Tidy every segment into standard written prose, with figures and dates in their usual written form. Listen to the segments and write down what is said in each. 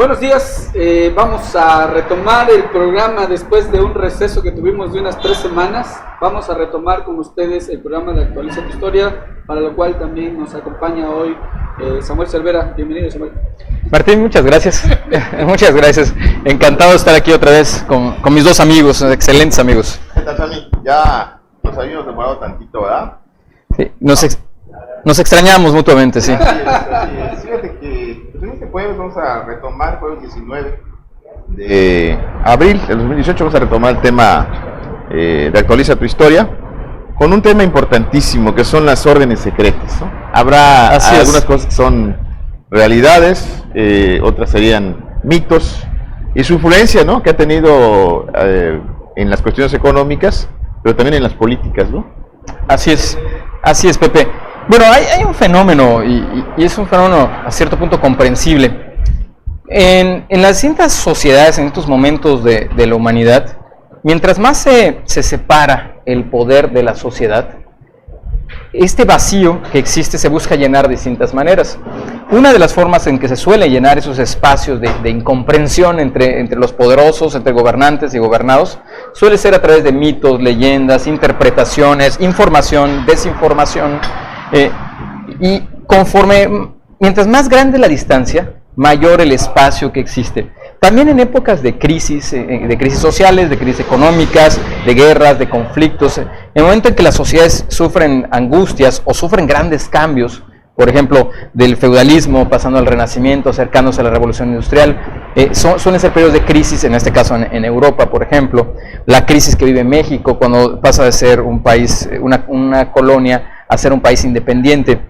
Buenos días, vamos a retomar el programa después de un receso que tuvimos de unas 3 semanas. Vamos a retomar con ustedes el programa de Actualiza tu Historia, para lo cual también nos acompaña hoy Samuel Cervera. Bienvenido, Samuel. Martín, muchas gracias. Muchas gracias. Encantado de estar aquí otra vez con mis dos amigos, excelentes amigos. ¿Qué tal, Sammy? Ya nos habíamos demorado tantito, ¿verdad? Sí, nos extrañamos mutuamente, sí. Así es. Fíjate que en este jueves vamos a retomar, jueves 19 de abril del 2018, vamos a retomar el tema de Actualiza tu Historia, con un tema importantísimo que son las órdenes secretas, ¿no? Habrá algunas cosas que son realidades, otras serían mitos, y su influencia, ¿no?, que ha tenido en las cuestiones económicas, pero también en las políticas, ¿no? Así es, Pepe. Bueno, hay un fenómeno, y es un fenómeno a cierto punto comprensible. En las distintas sociedades, en estos momentos de la humanidad, mientras más se separa el poder de la sociedad, este vacío que existe se busca llenar de distintas maneras. Una de las formas en que se suele llenar esos espacios de incomprensión entre los poderosos, entre gobernantes y gobernados, suele ser a través de mitos, leyendas, interpretaciones, información, desinformación, y mientras más grande la distancia, mayor el espacio que existe. También en épocas de crisis sociales, de crisis económicas, de guerras, de conflictos, en el momento en que las sociedades sufren angustias o sufren grandes cambios, por ejemplo, del feudalismo pasando al renacimiento, acercándose a la revolución industrial, suelen ser periodos de crisis, en este caso en Europa, por ejemplo, la crisis que vive México cuando pasa de ser un país, una colonia, a ser un país independiente.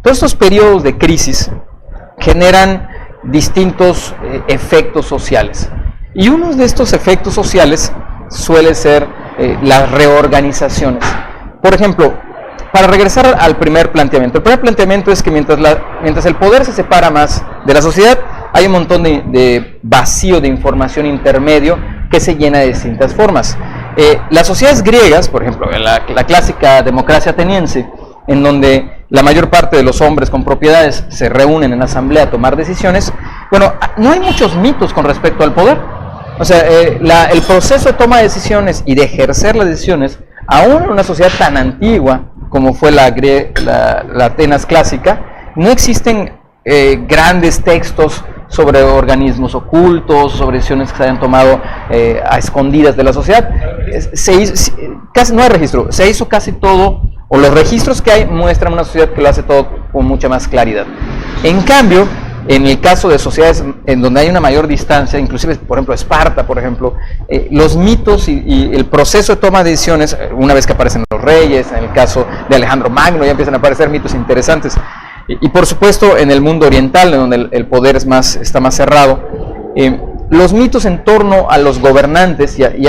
Todos estos periodos de crisis generan distintos efectos sociales, y uno de estos efectos sociales suele ser las reorganizaciones. Por ejemplo, para regresar al primer planteamiento, el primer planteamiento es que mientras el poder se separa más de la sociedad, hay un montón de vacío de información intermedio que se llena de distintas formas. Las sociedades griegas, por ejemplo, la clásica democracia ateniense, en donde la mayor parte de los hombres con propiedades se reúnen en asamblea a tomar decisiones, bueno, no hay muchos mitos con respecto al poder. O sea, el proceso de toma de decisiones y de ejercer las decisiones, aún en una sociedad tan antigua como fue la Atenas clásica, no existen grandes textos sobre organismos ocultos, sobre decisiones que se hayan tomado a escondidas de la sociedad. Casi no hay registro, se hizo casi todo, o los registros que hay muestran una sociedad que lo hace todo con mucha más claridad. En cambio, en el caso de sociedades en donde hay una mayor distancia, inclusive, por ejemplo, Esparta, por ejemplo, los mitos y el proceso de toma de decisiones, una vez que aparecen los reyes, en el caso de Alejandro Magno, ya empiezan a aparecer mitos interesantes. Y por supuesto, en el mundo oriental, en donde el poder está más cerrado, los mitos en torno a los gobernantes y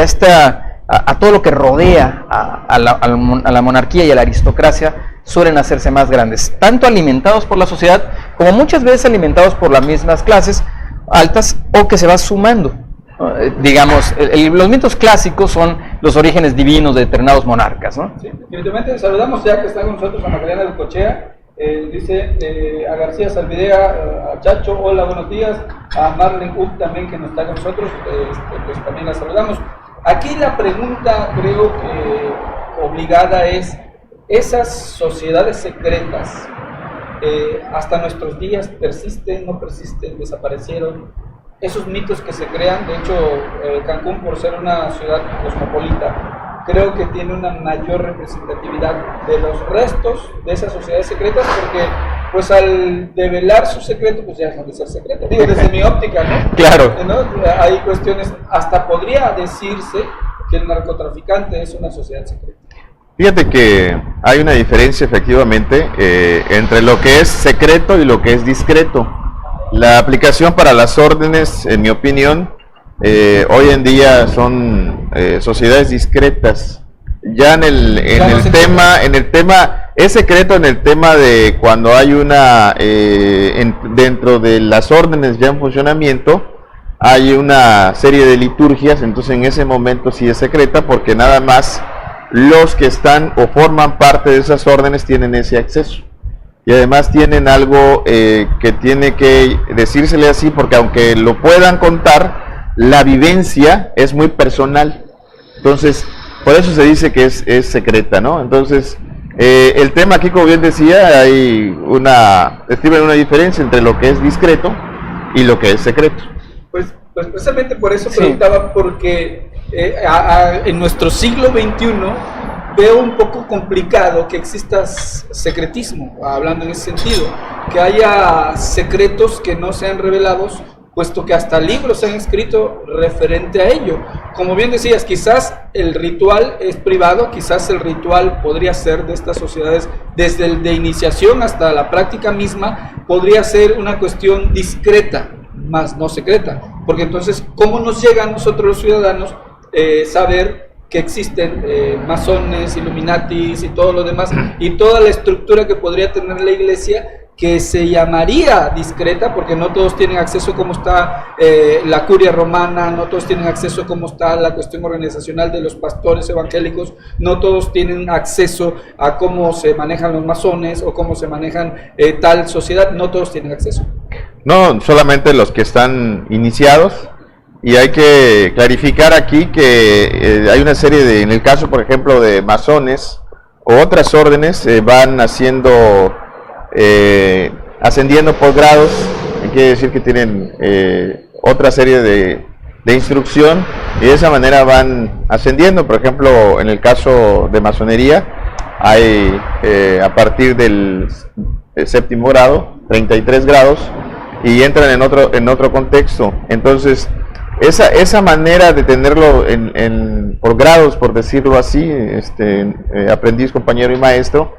a todo lo que rodea a la monarquía y a la aristocracia suelen hacerse más grandes, tanto alimentados por la sociedad como muchas veces alimentados por las mismas clases altas, o que se va sumando. Digamos, los mitos clásicos son los orígenes divinos de determinados monarcas, ¿no? Sí, definitivamente. Saludamos ya que está con nosotros a Magdalena de Cochea, dice a García Salvidea, a Chacho, hola, buenos días, a Marlene Uck también, que nos está con nosotros, pues también la saludamos. Aquí la pregunta, creo que obligada, es: esas sociedades secretas hasta nuestros días persisten, no persisten, desaparecieron. Esos mitos que se crean, de hecho, Cancún, por ser una ciudad cosmopolita, creo que tiene una mayor representatividad de los restos de esas sociedades secretas, porque pues al develar su secreto, pues ya dejan de ser secreto. Digo, desde mi óptica, ¿no? Claro. ¿No? Hay cuestiones, hasta podría decirse que el narcotraficante es una sociedad secreta. Fíjate que hay una diferencia efectivamente entre lo que es secreto y lo que es discreto. La aplicación para las órdenes, en mi opinión, hoy en día son sociedades discretas. Ya en el tema es secreto en el tema de cuando hay dentro de las órdenes ya en funcionamiento hay una serie de liturgias, entonces en ese momento sí es secreta, porque nada más los que están o forman parte de esas órdenes tienen ese acceso. y además tienen algo que tiene que decírsele así, porque aunque lo puedan contar, la vivencia es muy personal. Entonces, por eso se dice que es secreta, ¿no? Entonces, el tema aquí, como bien decía, escriben una diferencia entre lo que es discreto y lo que es secreto. Pues precisamente por eso preguntaba, porque en nuestro siglo XXI veo un poco complicado que exista secretismo, hablando en ese sentido, que haya secretos que no sean revelados, puesto que hasta libros se han escrito referente a ello. Como bien decías, quizás el ritual es privado, quizás el ritual podría ser de estas sociedades, desde el de iniciación hasta la práctica misma, podría ser una cuestión discreta, más no secreta, porque entonces, ¿cómo nos llega a nosotros los ciudadanos saber que existen masones, illuminatis y todo lo demás, y toda la estructura que podría tener la iglesia, que se llamaría discreta, porque no todos tienen acceso como está la curia romana, no todos tienen acceso como está la cuestión organizacional de los pastores evangélicos, no todos tienen acceso a cómo se manejan los masones o cómo se manejan tal sociedad, no todos tienen acceso. No, solamente los que están iniciados, y hay que clarificar aquí que hay una serie en el caso, por ejemplo, de masones o otras órdenes, van ascendiendo por grados, quiere decir que tienen otra serie de instrucción, y de esa manera van ascendiendo. Por ejemplo, en el caso de masonería, hay a partir del séptimo grado, 33 grados, y entran en otro contexto. Entonces, esa manera de tenerlo por grados, por decirlo así, aprendiz, compañero y maestro,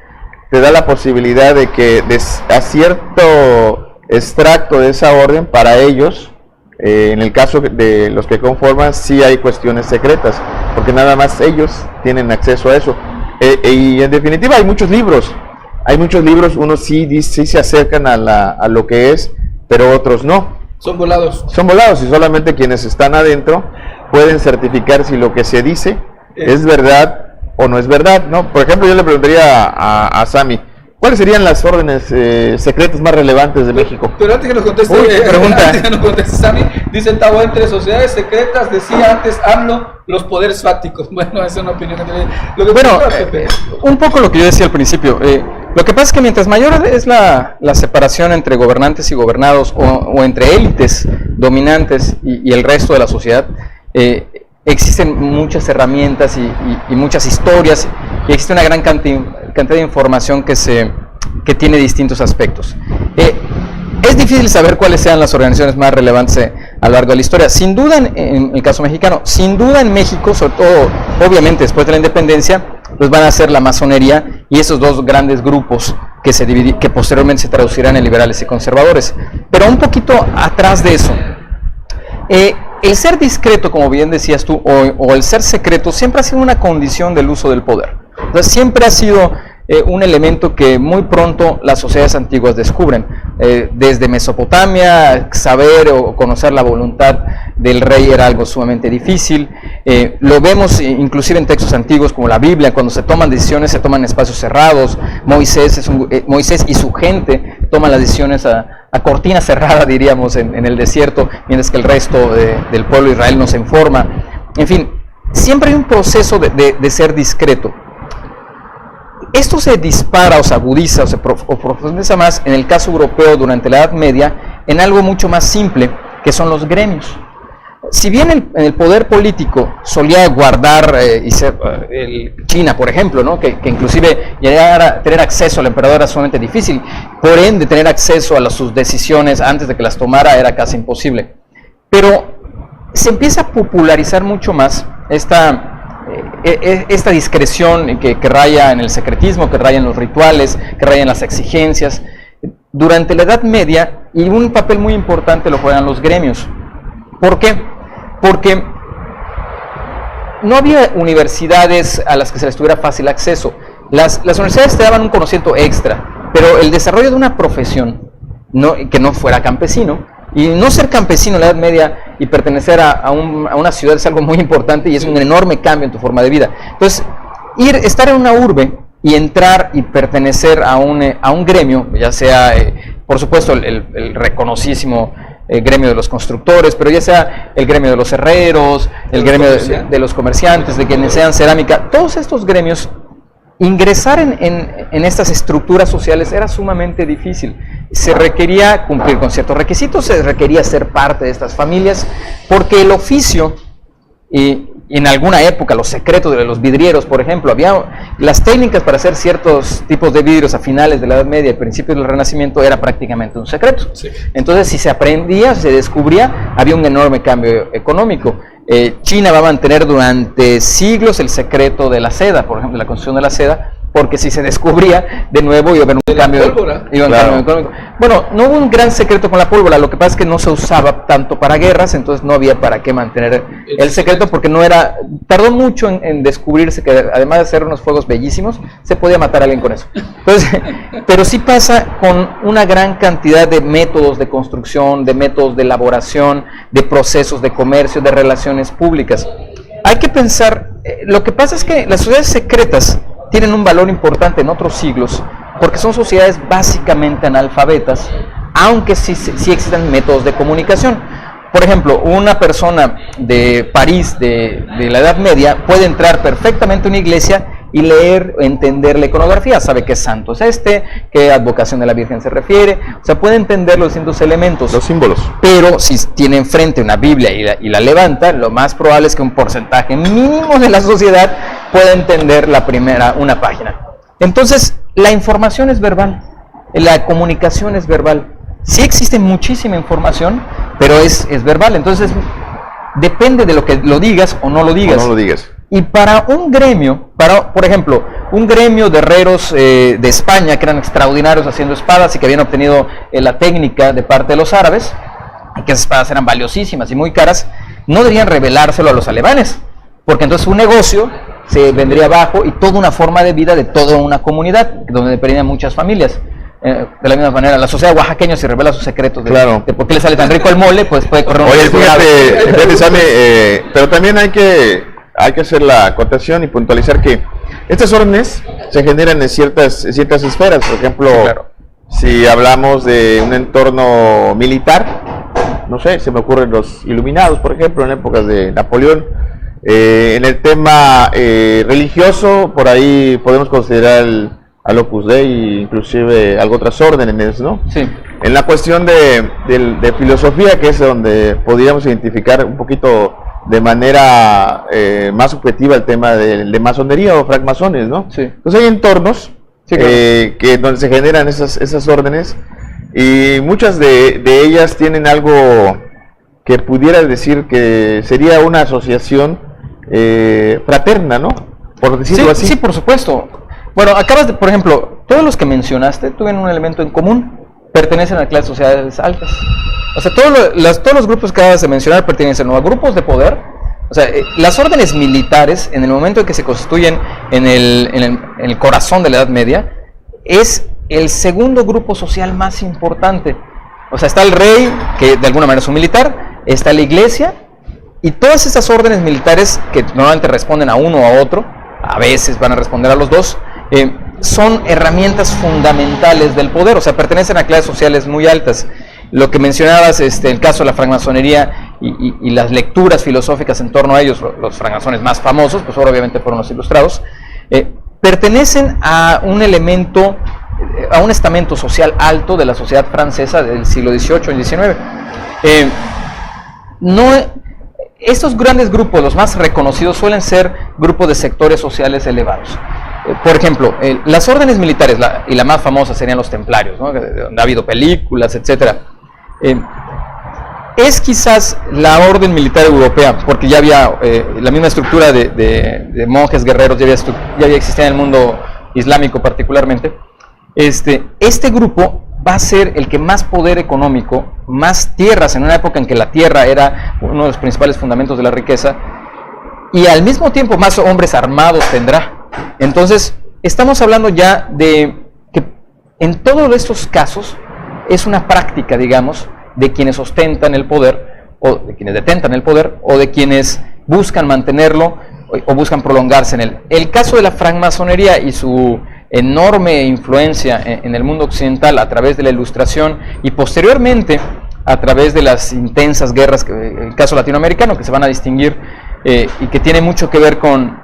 te da la posibilidad de que a cierto extracto de esa orden, para ellos, en el caso de los que conforman, sí hay cuestiones secretas, porque nada más ellos tienen acceso a eso. Y en definitiva hay muchos libros, unos sí se acercan a lo que es, pero otros no. Son volados, y solamente quienes están adentro pueden certificar si lo que se dice es verdad o no es verdad, ¿no? Por ejemplo, yo le preguntaría a Sami, ¿cuáles serían las órdenes secretas más relevantes de México? Pero antes que nos conteste, Sami, dice el Tabo, entre sociedades secretas, decía antes AMLO, los poderes fácticos. Bueno, esa es una opinión que tiene. Un poco lo que yo decía al principio. Lo que pasa es que mientras mayor es la separación entre gobernantes y gobernados, o entre élites dominantes y el resto de la sociedad, existen muchas herramientas y muchas historias, y existe una gran cantidad de información que tiene distintos aspectos. Es difícil saber cuáles sean las organizaciones más relevantes a lo largo de la historia. Sin duda en el caso mexicano, sin duda en México, sobre todo, obviamente después de la independencia, pues van a ser la masonería y esos dos grandes grupos que posteriormente se traducirán en liberales y conservadores. Pero un poquito atrás de eso, el ser discreto, como bien decías tú, o el ser secreto, siempre ha sido una condición del uso del poder. Entonces, siempre ha sido un elemento que muy pronto las sociedades antiguas descubren. Desde Mesopotamia, saber o conocer la voluntad del rey era algo sumamente difícil. Lo vemos inclusive en textos antiguos como la Biblia, cuando se toman decisiones, se toman en espacios cerrados. Moisés y su gente toman las decisiones a cortina cerrada, diríamos, en el desierto, mientras que el resto del pueblo de Israel no se informa. En fin, siempre hay un proceso de ser discreto. Esto se dispara o se agudiza o profundiza más en el caso europeo durante la Edad Media en algo mucho más simple, que son los gremios. Si bien el poder político solía guardar y ser China, por ejemplo, ¿no? que inclusive llegar a tener acceso al emperador era sumamente difícil, por ende tener acceso a sus decisiones antes de que las tomara era casi imposible. Pero se empieza a popularizar mucho más esta discreción que raya en el secretismo, que raya en los rituales, que raya en las exigencias. Durante la Edad Media, y un papel muy importante lo juegan los gremios. ¿Por qué? Porque no había universidades a las que se les tuviera fácil acceso. Las universidades te daban un conocimiento extra, pero el desarrollo de una profesión que no fuera campesino, y no ser campesino en la Edad Media y pertenecer a una ciudad es algo muy importante y es un enorme cambio en tu forma de vida. Entonces, estar en una urbe y entrar y pertenecer a un gremio, ya sea, por supuesto, el reconocidísimo gremio de los constructores, pero ya sea el gremio de los herreros, el gremio de los comerciantes, de quienes sean cerámica, todos estos gremios, ingresar en estas estructuras sociales era sumamente difícil. Se requería cumplir con ciertos requisitos, se requería ser parte de estas familias, porque el oficio, y en alguna época los secretos de los vidrieros, por ejemplo, había las técnicas para hacer ciertos tipos de vidrios a finales de la Edad Media y principios del Renacimiento era prácticamente un secreto. Sí. Entonces, si se aprendía, se descubría, había un enorme cambio económico. China va a mantener durante siglos el secreto de la seda, por ejemplo, la construcción de la seda, porque si se descubría de nuevo iba a haber un cambio económico. Bueno, no hubo un gran secreto con la pólvora, lo que pasa es que no se usaba tanto para guerras, entonces no había para qué mantener el secreto, porque tardó mucho en descubrirse que además de hacer unos fuegos bellísimos, se podía matar a alguien con eso. Entonces, pero sí pasa con una gran cantidad de métodos de construcción, de métodos de elaboración, de procesos de comercio, de relaciones públicas. Hay que pensar, lo que pasa es que las sociedades secretas tienen un valor importante en otros siglos, porque son sociedades básicamente analfabetas, aunque sí existen métodos de comunicación. Por ejemplo, una persona de París de la Edad Media puede entrar perfectamente a una iglesia y leer, entender la iconografía, sabe qué santo es qué advocación de la Virgen se refiere, o sea, puede entender los distintos elementos. Los símbolos. Pero si tiene enfrente una Biblia y la levanta, lo más probable es que un porcentaje mínimo de la sociedad pueda entender una página. Entonces, la información es verbal, la comunicación es verbal. Sí existe muchísima información, pero es verbal, entonces depende de lo que lo digas o no lo digas. O no lo digas. Y para un gremio, por ejemplo, un gremio de herreros de España, que eran extraordinarios haciendo espadas y que habían obtenido la técnica de parte de los árabes, y que esas espadas eran valiosísimas y muy caras, no deberían revelárselo a los alemanes, porque entonces un negocio se vendría abajo y toda una forma de vida de toda una comunidad, donde dependían muchas familias. De la misma manera, la sociedad oaxaqueña se revela sus secretos de por qué le sale tan rico el mole, pues puede correr un riesgo. Fíjate, Sammy, pero también hay que hacer la acotación y puntualizar que estas órdenes se generan en ciertas esferas. Por ejemplo, si hablamos de un entorno militar, no sé, se me ocurren los iluminados, por ejemplo, en épocas de Napoleón. En el tema religioso, por ahí podemos considerar al Opus Dei, inclusive algo otras órdenes, ¿no? Sí. En la cuestión de filosofía, que es donde podríamos identificar un poquito de manera más subjetiva el tema de masonería o francmasones, ¿no? Sí. Entonces hay entornos donde se generan esas órdenes, y muchas de ellas tienen algo que pudiera decir que sería una asociación fraterna, ¿no? Por decirlo así. Sí, por supuesto. Bueno, por ejemplo, todos los que mencionaste tuvieron un elemento en común: pertenecen a clases sociales altas. O sea, todos los grupos que acabas de mencionar pertenecen a grupos de poder. O sea, las órdenes militares, en el momento en que se constituyen en el corazón de la Edad Media, es el segundo grupo social más importante. O sea, está el rey, que de alguna manera es un militar, está la iglesia, y todas estas órdenes militares, que normalmente responden a uno o a otro, a veces van a responder a los dos, son herramientas fundamentales del poder. O sea, pertenecen a clases sociales muy altas. Lo que mencionabas, el caso de la francmasonería y las lecturas filosóficas en torno a ellos, los francmasones más famosos, pues ahora obviamente fueron los ilustrados, pertenecen a un elemento, a un estamento social alto de la sociedad francesa del siglo XVIII y XIX. Estos grandes grupos, los más reconocidos, suelen ser grupos de sectores sociales elevados. Por ejemplo, las órdenes militares, y la más famosa serían los templarios, ¿no? Donde ha habido películas, etcétera. Es quizás la orden militar europea, porque ya había la misma estructura de monjes guerreros, ya había existido en el mundo islámico particularmente. Este grupo va a ser el que más poder económico, más tierras, en una época en que la tierra era uno de los principales fundamentos de la riqueza, y al mismo tiempo más hombres armados tendrá. Entonces, estamos hablando ya de que en todos estos casos es una práctica, digamos, de quienes ostentan el poder, o de quienes detentan el poder, o de quienes buscan mantenerlo o buscan prolongarse en él. El caso de la francmasonería y su enorme influencia en el mundo occidental a través de la Ilustración y posteriormente a través de las intensas guerras, el caso latinoamericano, que se van a distinguir y que tiene mucho que ver con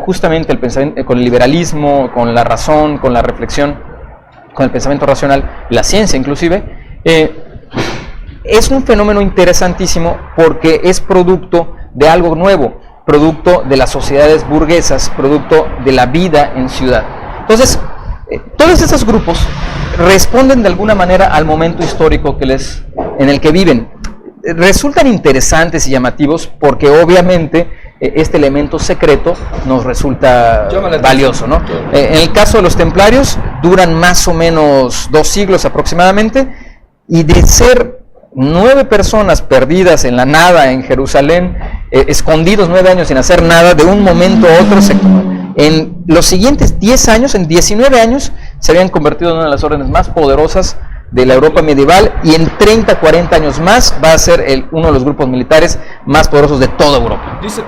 justamente el pensamiento, con el liberalismo, con la razón, con la reflexión, con el pensamiento racional, la ciencia inclusive, es un fenómeno interesantísimo porque es producto de algo nuevo, producto de las sociedades burguesas, producto de la vida en ciudad. Entonces, todos esos grupos responden de alguna manera al momento histórico en el que viven. Resultan interesantes y llamativos porque obviamente este elemento secreto nos resulta valioso, ¿no? En el caso de los templarios, duran más o menos 2 siglos aproximadamente, y de ser 9 personas perdidas en la nada en Jerusalén, escondidos 9 años sin hacer nada, de un momento a otro, en los siguientes 10 años, en 19 años, se habían convertido en una de las órdenes más poderosas de la Europa medieval, y en 30, 40 años más va a ser uno de los grupos militares más poderosos de toda Europa. Dice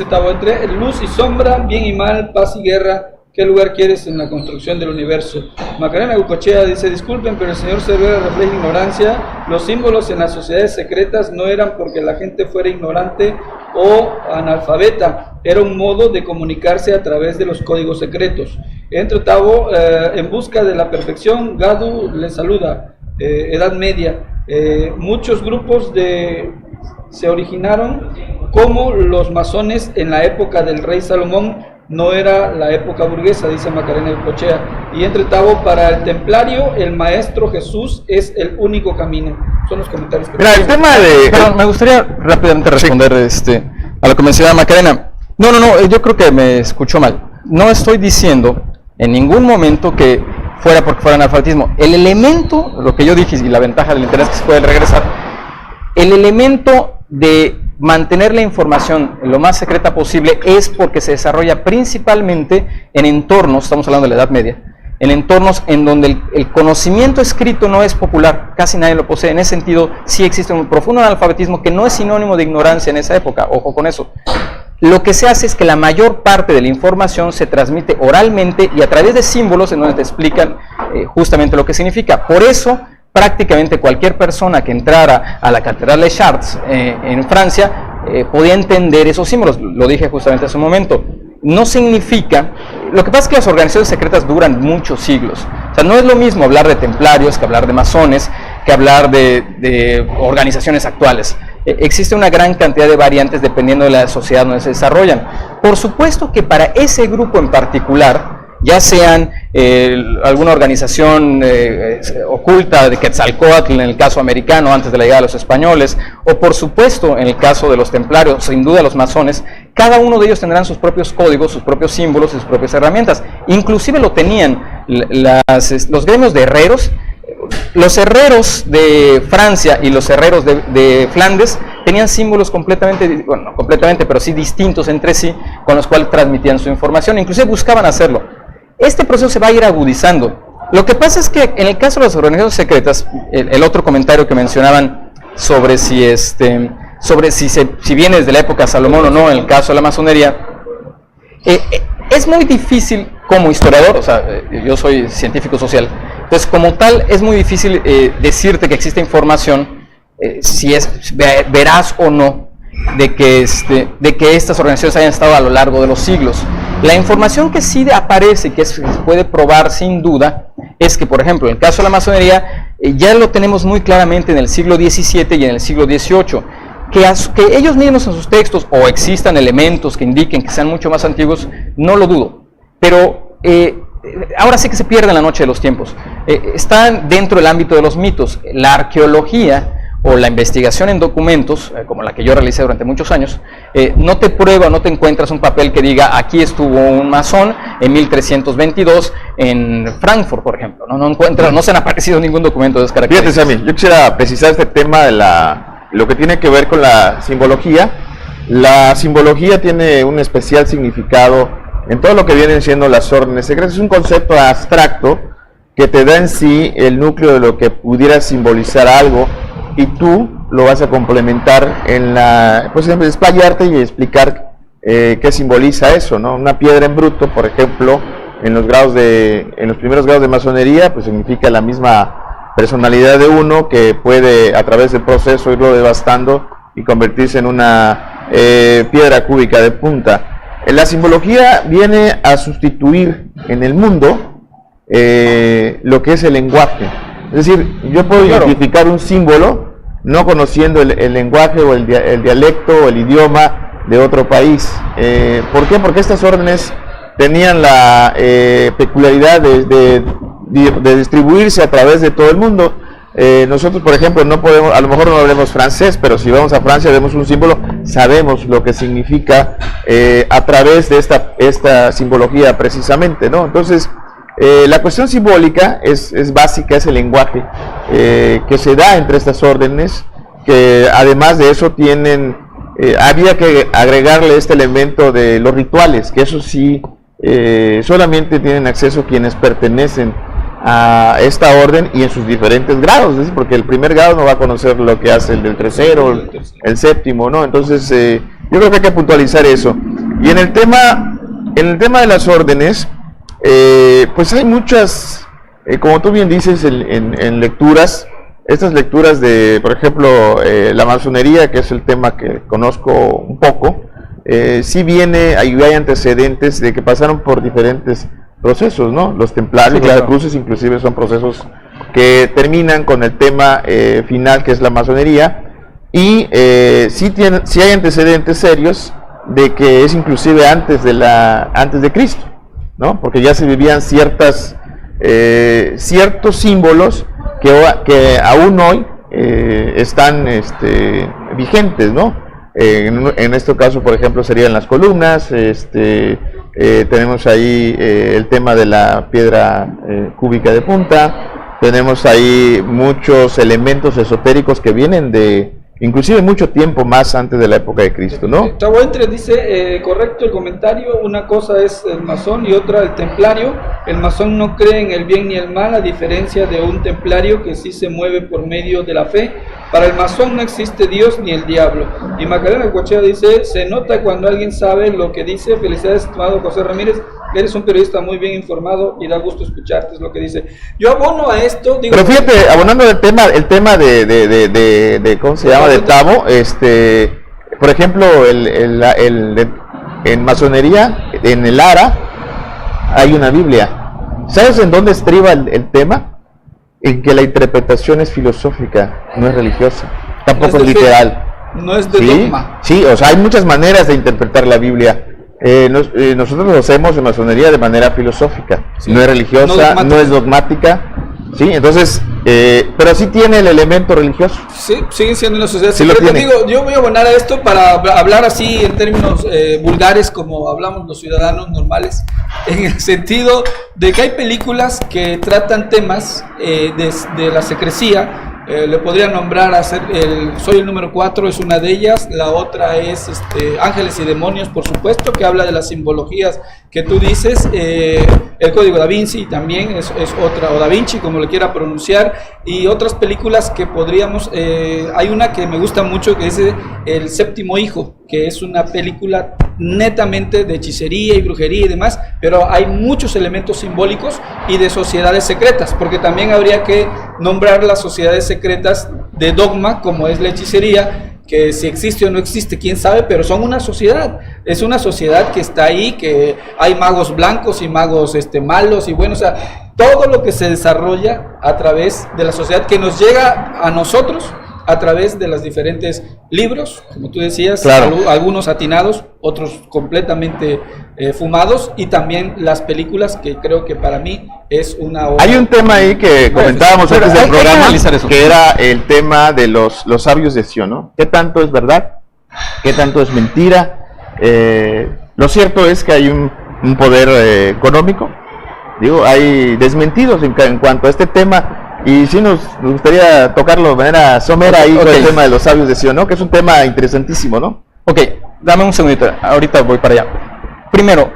Tabo, entre luz y sombra, bien y mal, paz y guerra, ¿qué lugar quieres en la construcción del universo? Macarena Gucochea dice, disculpen, pero el señor Cervera refleja ignorancia. Los símbolos en las sociedades secretas no eran porque la gente fuera ignorante o analfabeta, era un modo de comunicarse a través de los códigos secretos. Entre Tabo, en busca de la perfección, Gadu le saluda, Edad Media. Muchos grupos se originaron como los masones en la época del rey Salomón. No era la época burguesa, dice Macarena Gucochea. Y entre Tabo, para el templario, el maestro Jesús es el único camino. Son los comentarios que el tema de... Pero me gustaría rápidamente responder a lo que mencionaba Macarena. No, yo creo que me escuchó mal. No estoy diciendo en ningún momento que fuera porque fuera analfabetismo. El elemento, lo que yo dije, y la ventaja del interés que se puede regresar, el elemento de mantener la información lo más secreta posible es porque se desarrolla principalmente en entornos, estamos hablando de la Edad Media, en entornos en donde el conocimiento escrito no es popular, casi nadie lo posee. En ese sentido, sí existe un profundo analfabetismo que no es sinónimo de ignorancia en esa época, ojo con eso. Lo que se hace es que la mayor parte de la información se transmite oralmente y a través de símbolos en donde te explican justamente lo que significa. Por eso, prácticamente cualquier persona que entrara a la Catedral de Chartres en Francia podía entender esos símbolos, lo dije justamente hace un momento. No significa, lo que pasa es que las organizaciones secretas duran muchos siglos, o sea, no es lo mismo hablar de templarios que hablar de masones, que hablar de organizaciones actuales. Existe una gran cantidad de variantes dependiendo de la sociedad donde se desarrollan. Por supuesto que para ese grupo en particular, ya sean alguna organización oculta de Quetzalcóatl en el caso americano antes de la llegada de los españoles, o por supuesto en el caso de los templarios, sin duda los masones, cada uno de ellos tendrán sus propios códigos, sus propios símbolos y sus propias herramientas. Inclusive lo tenían los gremios de herreros. Los herreros de Francia y los herreros de Flandes tenían símbolos completamente, bueno, no completamente, pero sí distintos entre sí, con los cuales transmitían su información, inclusive buscaban hacerlo. Este proceso se va a ir agudizando. Lo que pasa es que en el caso de las organizaciones secretas, el otro comentario que mencionaban sobre si viene desde la época de Salomón o no, en el caso de la masonería, es muy difícil como historiador, o sea, yo soy científico social, entonces como tal es muy difícil decirte que existe información, si es veraz o no, de que estas organizaciones hayan estado a lo largo de los siglos. La información que sí aparece, que se puede probar sin duda, es que, por ejemplo, en el caso de la masonería, ya lo tenemos muy claramente en el siglo XVII y en el siglo XVIII, que ellos mismos en sus textos, o existan elementos que indiquen que sean mucho más antiguos, no lo dudo, pero ahora sí que se pierde en la noche de los tiempos. Están dentro del ámbito de los mitos. La arqueología o la investigación en documentos, como la que yo realicé durante muchos años, no te prueba, no te encuentras un papel que diga aquí estuvo un masón en 1322 en Frankfurt, por ejemplo. No se han aparecido ningún documento de esas características. Fíjate, Sammy, yo quisiera precisar este tema de lo que tiene que ver con la simbología. La simbología tiene un especial significado en todo lo que vienen siendo las órdenes secretas. Es un concepto abstracto que te da en sí el núcleo de lo que pudiera simbolizar algo, y tú lo vas a complementar en pues desplayarte y explicar ¿qué simboliza eso, no? Una piedra en bruto, por ejemplo, en los primeros grados de masonería, pues significa la misma personalidad de uno que puede, a través del proceso, irlo devastando y convertirse en una piedra cúbica de punta. La simbología viene a sustituir en el mundo lo que es el lenguaje. Es decir, yo puedo identificar un símbolo no conociendo el lenguaje o el dialecto o el idioma de otro país. ¿Por qué? Porque estas órdenes tenían la peculiaridad de distribuirse a través de todo el mundo. Nosotros, por ejemplo, no podemos, a lo mejor no hablemos francés, pero si vamos a Francia vemos un símbolo, sabemos lo que significa a través de esta simbología precisamente, ¿no? Entonces, la cuestión simbólica es básica, es el lenguaje que se da entre estas órdenes, que además de eso tienen, había que agregarle este elemento de los rituales, que eso sí, solamente tienen acceso quienes pertenecen a esta orden y en sus diferentes grados, es decir, porque el primer grado no va a conocer lo que hace el del tercero, el séptimo, ¿no? Entonces, yo creo que hay que puntualizar eso. Y en el tema de las órdenes, pues hay muchas, como tú bien dices, en lecturas, estas lecturas de, por ejemplo, la masonería, que es el tema que conozco un poco, sí hay antecedentes de que pasaron por diferentes procesos, ¿no? Los templarios, sí, las cruces inclusive son procesos que terminan con el tema final, que es la masonería, y sí hay antecedentes serios de que es inclusive antes de Cristo, ¿no? Porque ya se vivían ciertos símbolos que aún hoy están vigentes, ¿no? En este caso, por ejemplo, serían las columnas, tenemos ahí el tema de la piedra cúbica de punta, tenemos ahí muchos elementos esotéricos que vienen de inclusive mucho tiempo más antes de la época de Cristo, ¿no? Chavo Entre dice, correcto el comentario, una cosa es el masón y otra el templario. El masón no cree en el bien ni el mal, a diferencia de un templario que sí se mueve por medio de la fe. Para el masón no existe Dios ni el diablo. Y Macarena Cochea dice, se nota cuando alguien sabe lo que dice. Felicidades, estimado José Ramírez, eres un periodista muy bien informado y da gusto escucharte, es lo que dice. Yo abono a esto, digo, pero fíjate, abonando el tema de ¿cómo se llama? De Tabo, por ejemplo, en masonería, en el Ara, hay una Biblia. ¿Sabes en dónde estriba el tema? En que la interpretación es filosófica, no es religiosa, tampoco es literal. No es de dogma. Sí, o sea, hay muchas maneras de interpretar la Biblia. Nosotros lo hacemos en masonería de manera filosófica, sí, no es religiosa, no es dogmática, ¿sí? Entonces, pero sí tiene el elemento religioso. Sí, sigue siendo una sociedad sí secreta. Digo, yo voy a abonar a esto para hablar así en términos vulgares, como hablamos los ciudadanos normales, en el sentido de que hay películas que tratan temas de la secrecía. Le podría nombrar Soy el número 4, es una de ellas. La otra es Ángeles y Demonios, por supuesto, que habla de las simbologías que tú dices. El Código Da Vinci también es otra, o Da Vinci, como le quiera pronunciar, y otras películas que podríamos, hay una que me gusta mucho, que es El Séptimo Hijo, que es una película netamente de hechicería y brujería y demás, pero hay muchos elementos simbólicos y de sociedades secretas, porque también habría que nombrar las sociedades secretas de dogma, como es la hechicería, que si existe o no existe, quién sabe, pero son una sociedad, es una sociedad que está ahí, que hay magos blancos y magos malos y bueno, o sea, todo lo que se desarrolla a través de la sociedad que nos llega a nosotros a través de los diferentes libros, como tú decías, claro, algunos atinados, otros completamente fumados, y también las películas, que creo que para mí es una obra. Hay un tema ahí que comentábamos antes del programa, que era el tema de los sabios de Sion, ¿no? ¿Qué tanto es verdad? ¿Qué tanto es mentira? Lo cierto es que hay un poder económico, digo, hay desmentidos en cuanto a este tema. Y sí nos gustaría tocarlo de manera somera ahí con el tema de los sabios de Sion, ¿no? Que es un tema interesantísimo, ¿no? Ok, dame un segundito, ahorita voy para allá. Primero,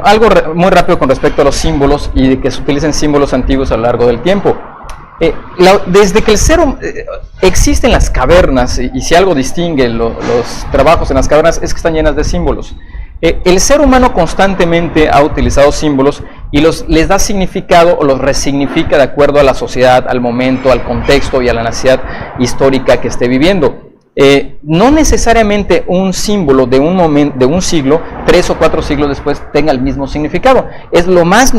algo muy rápido con respecto a los símbolos y de que se utilicen símbolos antiguos a lo largo del tiempo. Desde que el ser existen las cavernas, y si algo distingue los trabajos en las cavernas es que están llenas de símbolos. El ser humano constantemente ha utilizado símbolos y les da significado o los resignifica de acuerdo a la sociedad, al momento, al contexto y a la necesidad histórica que esté viviendo. No necesariamente un símbolo de un siglo, 3 o 4 siglos después, tenga el mismo significado. Es lo más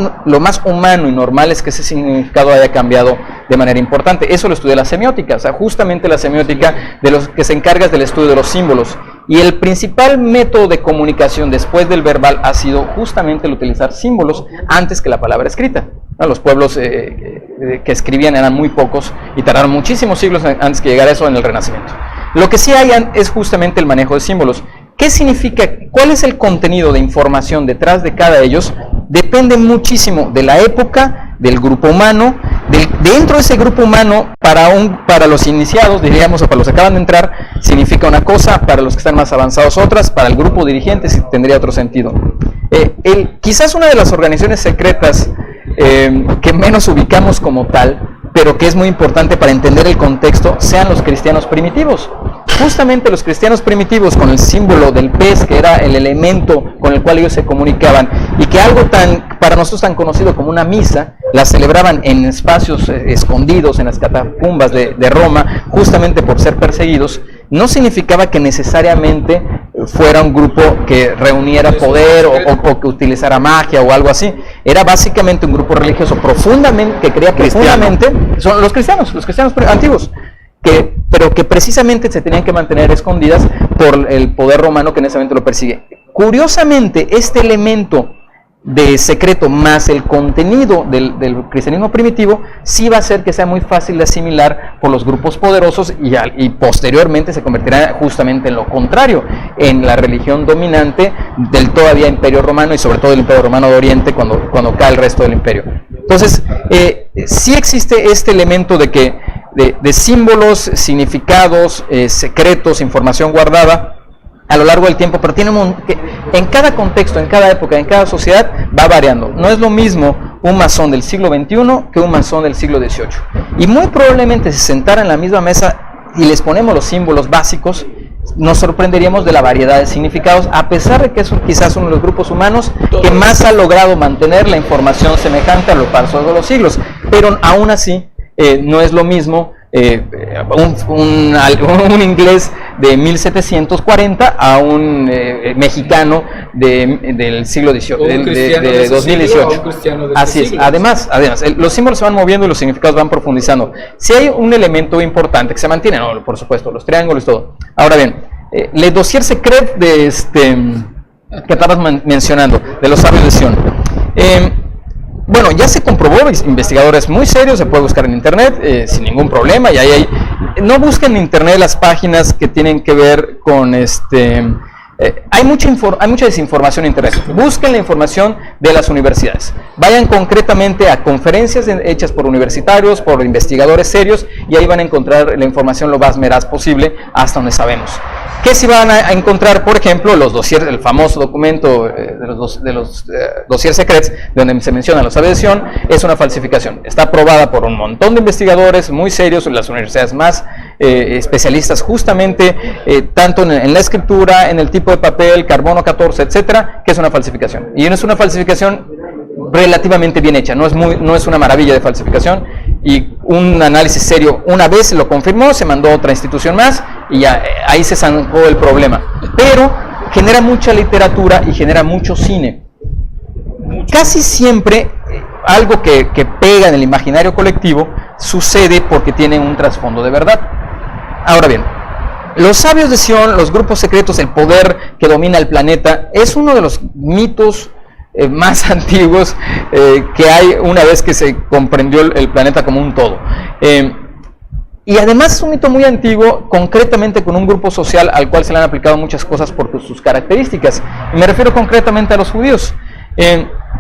humano y normal es que ese significado haya cambiado de manera importante. Eso lo estudia la semiótica, o sea, justamente la semiótica de los que se encarga del estudio de los símbolos. Y el principal método de comunicación después del verbal ha sido justamente el utilizar símbolos antes que la palabra escrita. Los pueblos que escribían eran muy pocos y tardaron muchísimos siglos antes que llegara eso en el Renacimiento. Lo que sí hay es justamente el manejo de símbolos. ¿Qué significa? ¿Cuál es el contenido de información detrás de cada de ellos? Depende muchísimo de la época, del grupo humano, dentro de ese grupo humano, para los iniciados, diríamos, o para los que acaban de entrar, significa una cosa, para los que están más avanzados otras, para el grupo dirigente sí tendría otro sentido. Quizás una de las organizaciones secretas que menos ubicamos como tal, pero que es muy importante para entender el contexto, sean los cristianos primitivos. Justamente los cristianos primitivos, con el símbolo del pez, que era el elemento con el cual ellos se comunicaban, y que algo para nosotros tan conocido como una misa, la celebraban en espacios escondidos, en las catacumbas de Roma, justamente por ser perseguidos, no significaba que necesariamente fuera un grupo que reuniera poder o que utilizara magia o algo así. Era básicamente un grupo religioso profundamente, que creía profundamente, son los cristianos antiguos, pero que precisamente se tenían que mantener escondidas por el poder romano que en ese momento lo persigue. Curiosamente, este elemento de secreto más el contenido del cristianismo primitivo sí va a hacer que sea muy fácil de asimilar por los grupos poderosos y posteriormente se convertirá justamente en lo contrario, en la religión dominante del todavía Imperio Romano y sobre todo el Imperio Romano de Oriente cuando cae el resto del imperio. Entonces, sí existe este elemento de símbolos, significados, secretos, información guardada a lo largo del tiempo, pero en cada contexto, en cada época, en cada sociedad va variando. No es lo mismo un masón del siglo XXI que un masón del siglo XVIII. Y muy probablemente si se sentaran en la misma mesa y les ponemos los símbolos básicos, nos sorprenderíamos de la variedad de significados, a pesar de que es quizás uno de los grupos humanos que más ha logrado mantener la información semejante a lo paso de los siglos. Pero aún así, no es lo mismo un inglés de 1740 a un mexicano del siglo XVIII, de 2018. Así es. Además, los símbolos se van moviendo y los significados van profundizando. Si hay un elemento importante que se mantiene, no, por supuesto, los triángulos y todo. Ahora bien, le dossier secret que estabas mencionando, de los sabios de Sion. Bueno, ya se comprobó, investigadores muy serios, se puede buscar en internet sin ningún problema, y ahí no busquen en internet las páginas que tienen que ver con hay mucha desinformación en internet. Busquen la información de las universidades, vayan concretamente a conferencias hechas por universitarios, por investigadores serios, y ahí van a encontrar la información lo más veraz posible hasta donde sabemos. ¿Qué se van a encontrar? Por ejemplo, los dossiers, el famoso documento de los dossiers secrets, donde se menciona la sabios de Sion, es una falsificación. Está aprobada por un montón de investigadores muy serios, las universidades más especialistas justamente, tanto en la escritura, en el tipo de papel, carbono 14, etcétera, que es una falsificación. Y es una falsificación relativamente bien hecha, no es una maravilla de falsificación, y un análisis serio una vez lo confirmó, se mandó a otra institución más y ya, ahí se zanjó el problema, pero genera mucha literatura y genera mucho cine. Casi siempre algo que pega en el imaginario colectivo sucede porque tiene un trasfondo de verdad. Ahora bien, los sabios de Sion, los grupos secretos, el poder que domina el planeta, es uno de los mitos más antiguos que hay una vez que se comprendió el planeta como un todo. Y además es un mito muy antiguo, concretamente con un grupo social al cual se le han aplicado muchas cosas por sus características. Y me refiero concretamente a los judíos.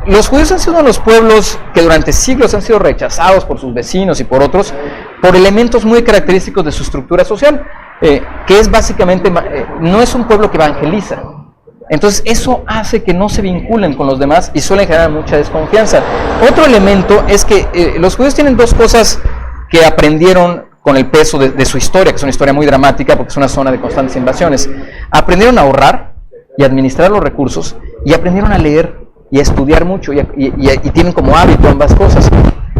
Los judíos han sido uno de los pueblos que durante siglos han sido rechazados por sus vecinos y por otros, por elementos muy característicos de su estructura social, que es básicamente, no es un pueblo que evangeliza. Entonces eso hace que no se vinculen con los demás y suelen generar mucha desconfianza. Otro elemento es que los judíos tienen dos cosas que aprendieron con el peso de su historia, que es una historia muy dramática porque es una zona de constantes invasiones. Aprendieron a ahorrar y administrar los recursos, y aprendieron a leer y a estudiar mucho, y tienen como hábito ambas cosas.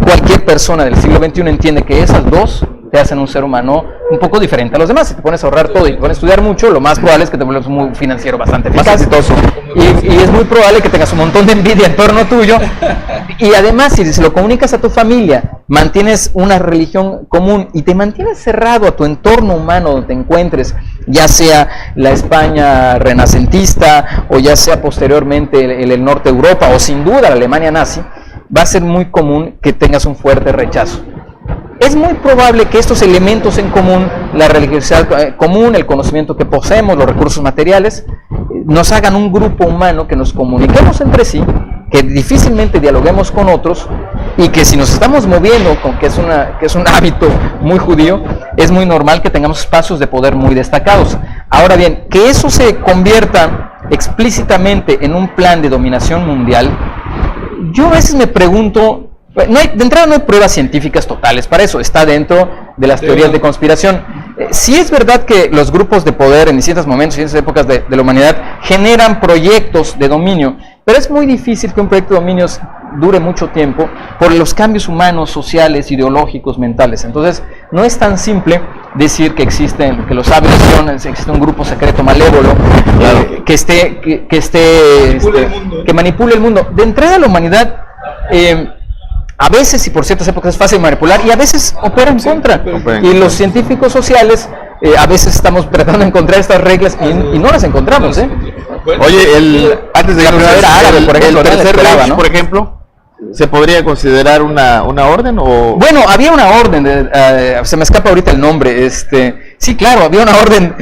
Cualquier persona del siglo XXI entiende que esas dos te hacen un ser humano un poco diferente a los demás. Si te pones a ahorrar todo y te pones a estudiar mucho, lo más probable es que te vuelvas muy financiero, bastante eficaz, más exitoso. Y es muy probable que tengas un montón de envidia en torno tuyo. Y además, si se lo comunicas a tu familia, mantienes una religión común y te mantienes cerrado a tu entorno humano donde te encuentres, ya sea la España renacentista o ya sea posteriormente el norte de Europa o sin duda la Alemania nazi, va a ser muy común que tengas un fuerte rechazo. Es muy probable que estos elementos en común, la religiosidad común, el conocimiento que poseemos, los recursos materiales, nos hagan un grupo humano, que nos comuniquemos entre sí, que difícilmente dialoguemos con otros, y que si nos estamos moviendo, que es un hábito muy judío, es muy normal que tengamos espacios de poder muy destacados. Ahora bien, que eso se convierta explícitamente en un plan de dominación mundial, yo a veces me pregunto, de entrada no hay pruebas científicas totales para eso, está dentro de las teorías de conspiración. Sí es verdad que los grupos de poder en distintos momentos y en distintas épocas de la humanidad generan proyectos de dominio, pero es muy difícil que un proyecto de dominio dure mucho tiempo por los cambios humanos, sociales, ideológicos, mentales. Entonces, no es tan simple decir que existen, que los sabios existe un grupo secreto malévolo, que manipule el mundo. De entrada, la humanidad a veces y por ciertas épocas es fácil manipular y a veces opera en contra. Y los científicos sociales a veces estamos tratando de encontrar estas reglas y no las encontramos. Oye, antes de la primavera árabe, por ejemplo, el tercer Reich, ¿no? por ejemplo, ¿se podría considerar una orden o...? Bueno, había una orden, se me escapa ahorita el nombre, sí, claro, había una orden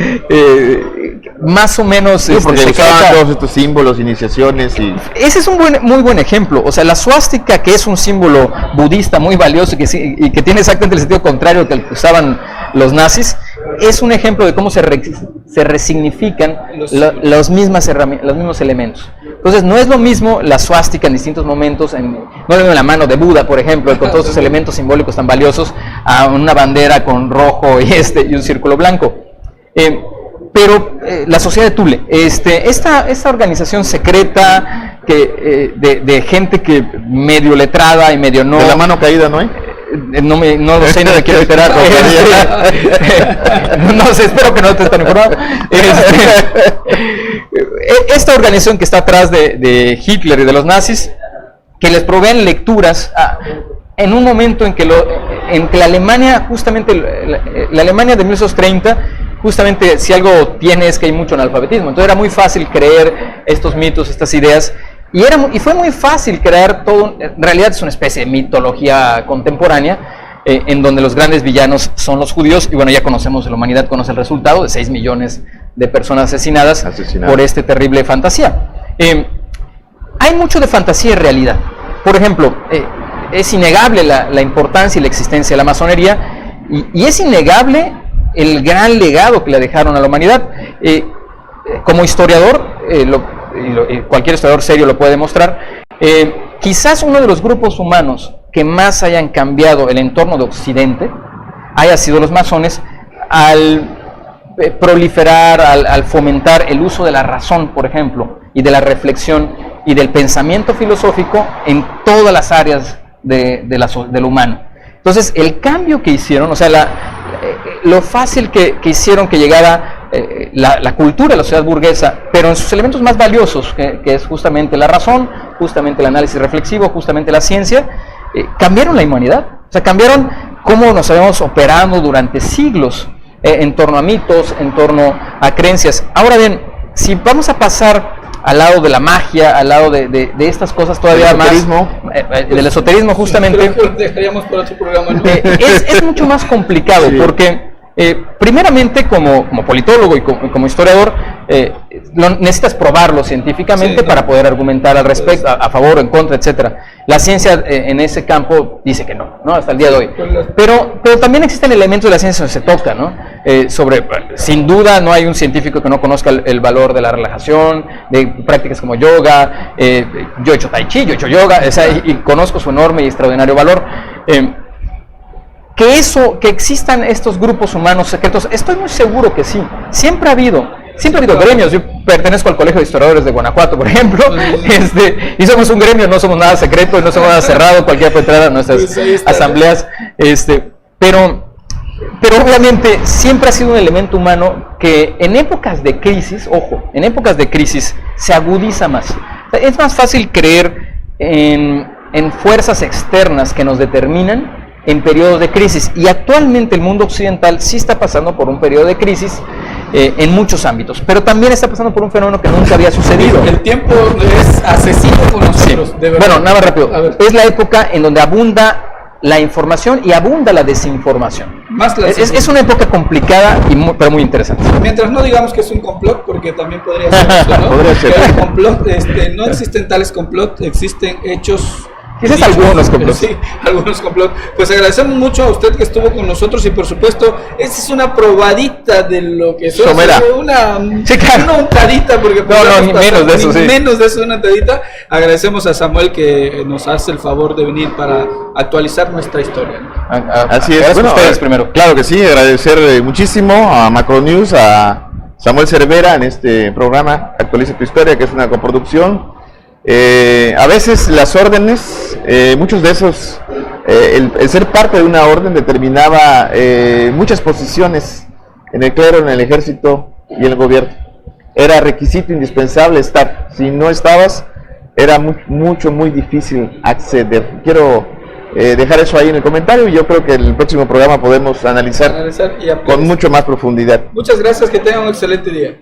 más o menos... Sí, porque usaban todos estos símbolos, iniciaciones y... Ese es un muy buen ejemplo, o sea, la suástica, que es un símbolo budista muy valioso y que tiene exactamente el sentido contrario que el que usaban los nazis, es un ejemplo de cómo se resignifican los mismos elementos. Entonces, no es lo mismo la suástica en distintos momentos, no es lo mismo la mano de Buda, por ejemplo, con todos esos elementos simbólicos tan valiosos, a una bandera con rojo y un círculo blanco. Pero la sociedad de Thule, esta organización secreta de gente que medio letrada y medio no... De la mano caída, ¿no hay? No lo sé, no me quiero enterar. No sé, espero que no te estén informado. Esta organización que está atrás de Hitler y de los nazis, que les proveen lecturas en un momento en que la Alemania, justamente la Alemania de 1930, justamente si algo tiene es que hay mucho analfabetismo. Entonces era muy fácil creer estos mitos, estas ideas. Y fue muy fácil crear todo, en realidad es una especie de mitología contemporánea, en donde los grandes villanos son los judíos, y bueno, ya conocemos, la humanidad conoce el resultado de 6 millones de personas asesinadas por esta terrible fantasía. Hay mucho de fantasía y realidad. Por ejemplo, es innegable la importancia y la existencia de la masonería, y es innegable el gran legado que le dejaron a la humanidad. Como historiador, cualquier historiador serio lo puede demostrar, quizás uno de los grupos humanos que más hayan cambiado el entorno de Occidente haya sido los masones, al proliferar, al fomentar el uso de la razón, por ejemplo, y de la reflexión y del pensamiento filosófico en todas las áreas de lo humano. Entonces, el cambio que hicieron, o sea, lo fácil que hicieron que llegara la cultura de la sociedad burguesa, pero en sus elementos más valiosos, que es justamente la razón, justamente el análisis reflexivo, justamente la ciencia, cambiaron la humanidad. O sea, cambiaron cómo nos habíamos operado durante siglos en torno a mitos, en torno a creencias. Ahora bien, si vamos a pasar al lado de la magia, al lado de estas cosas todavía más, del esoterismo justamente, dejaríamos para otro programa, ¿no? Es mucho más complicado, sí. Porque primeramente como politólogo y como historiador necesitas probarlo científicamente, sí, para poder argumentar al respecto, a favor o en contra, etcétera. La ciencia en ese campo dice que no, hasta el día de hoy. Pero también existen elementos de la ciencia donde se toca, ¿no? Sin duda no hay un científico que no conozca el valor de la relajación, de prácticas como yoga. Yo he hecho tai chi, yo he hecho yoga, y conozco su enorme y extraordinario valor. Que existan estos grupos humanos secretos, estoy muy seguro que sí, siempre ha habido, siempre ha habido gremios. Yo pertenezco al Colegio de Historiadores de Guanajuato, por ejemplo, y somos un gremio, no somos nada secreto, no somos nada cerrado, cualquiera puede entrar a nuestras asambleas, pero obviamente siempre ha sido un elemento humano que en épocas de crisis, ojo, en épocas de crisis se agudiza más. Es más fácil creer en fuerzas externas que nos determinan en periodos de crisis, y actualmente el mundo occidental sí está pasando por un periodo de crisis en muchos ámbitos, pero también está pasando por un fenómeno que nunca había sucedido. El tiempo es asesino con nosotros, sí. De verdad. Bueno, nada más rápido, es la época en donde abunda la información y abunda la desinformación. Es una época complicada, pero muy interesante. Mientras no digamos que es un complot, porque también podría ser eso, ¿no? Podría ser. Pero el complot, no existen tales complots, existen hechos. Quizás algunos complots. Sí, algunos complots. Pues agradecemos mucho a usted que estuvo con nosotros y por supuesto, esta es una probadita de lo que son una untadita, porque ni menos de eso, sí. Menos de eso, una untadita. Agradecemos a Samuel que nos hace el favor de venir para actualizar nuestra historia, ¿no? Así es. Bueno, ustedes primero. Claro que sí, agradecer muchísimo a Macronews, a Samuel Cervera en este programa Actualiza tu Historia, que es una coproducción. A veces las órdenes, muchos de esos, el ser parte de una orden determinaba muchas posiciones en el clero, en el ejército y en el gobierno. Era requisito indispensable estar. Si no estabas, era muy difícil acceder. Quiero dejar eso ahí en el comentario, y yo creo que en el próximo programa podemos analizar con mucho más profundidad. Muchas gracias, que tengan un excelente día.